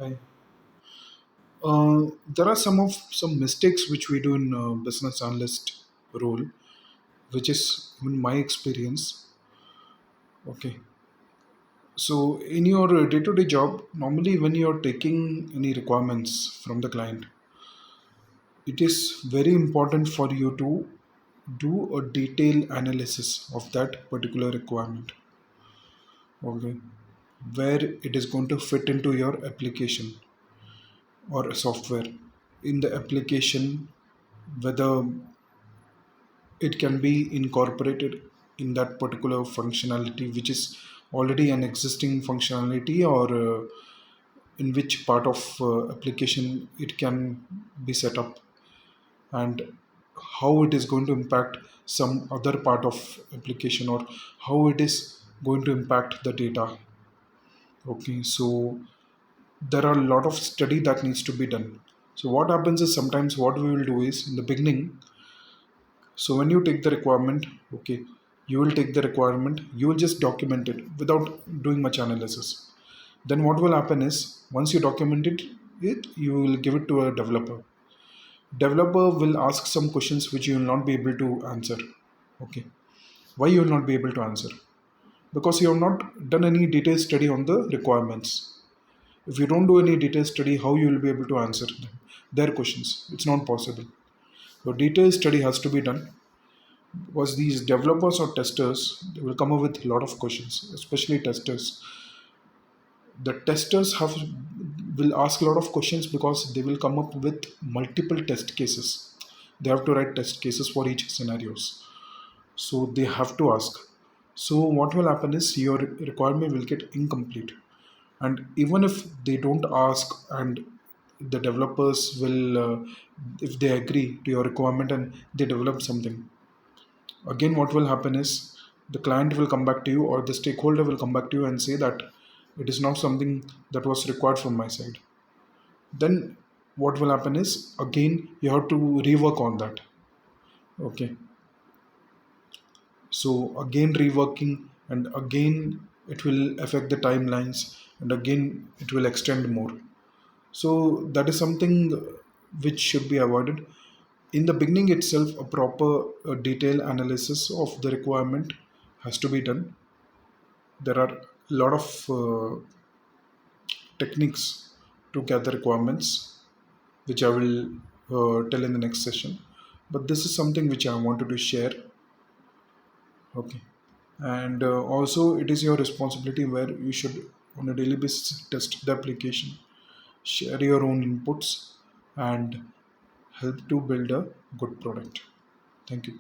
Hi. There are some mistakes which we do in business analyst role, which is in my experience. Okay, so in your day-to-day job, normally when you're taking any requirements from the client, it is very important for you to do a detailed analysis of that particular requirement. Okay, where it is going to fit into your application or software. In the application, whether it can be incorporated in that particular functionality which is already an existing functionality, or in which part of application it can be set up, and how it is going to impact some other part of application, or how it is going to impact the data. Okay, so there are a lot of study that needs to be done. So what happens is, sometimes what we will do is, in the beginning, so when you take the requirement, okay, you will take the requirement, you will just document it without doing much analysis. Then what will happen is, once you document it, you will give it to a developer. Developer will ask some questions which you will not be able to answer. Okay. Why you will not be able to answer? Because you have not done any detailed study on the requirements. If you don't do any detailed study, how you will be able to answer them, their questions? It's not possible. So detailed study has to be done, because these developers or testers, they will come up with a lot of questions, especially testers. The testers have will ask a lot of questions because they will come up with multiple test cases. They have to write test cases for each scenarios, so they have to ask. So what will happen is, your requirement will get incomplete. And even if they don't ask, and the developers will if they agree to your requirement and they develop something, again what will happen is, the client will come back to you, or the stakeholder will come back to you and say that it is not something that was required from my side. Then what will happen is, again you have to rework on that. Okay, so again reworking, and again it will affect the timelines, and again it will extend more. So that is something which should be avoided. In the beginning itself, a proper detailed analysis of the requirement has to be done. There are a lot of techniques to gather requirements, which I will tell in the next session. But this is something which I wanted to share. Okay. And also, it is your responsibility where you should, on a daily basis, test the application, share your own inputs, and help to build a good product. Thank you.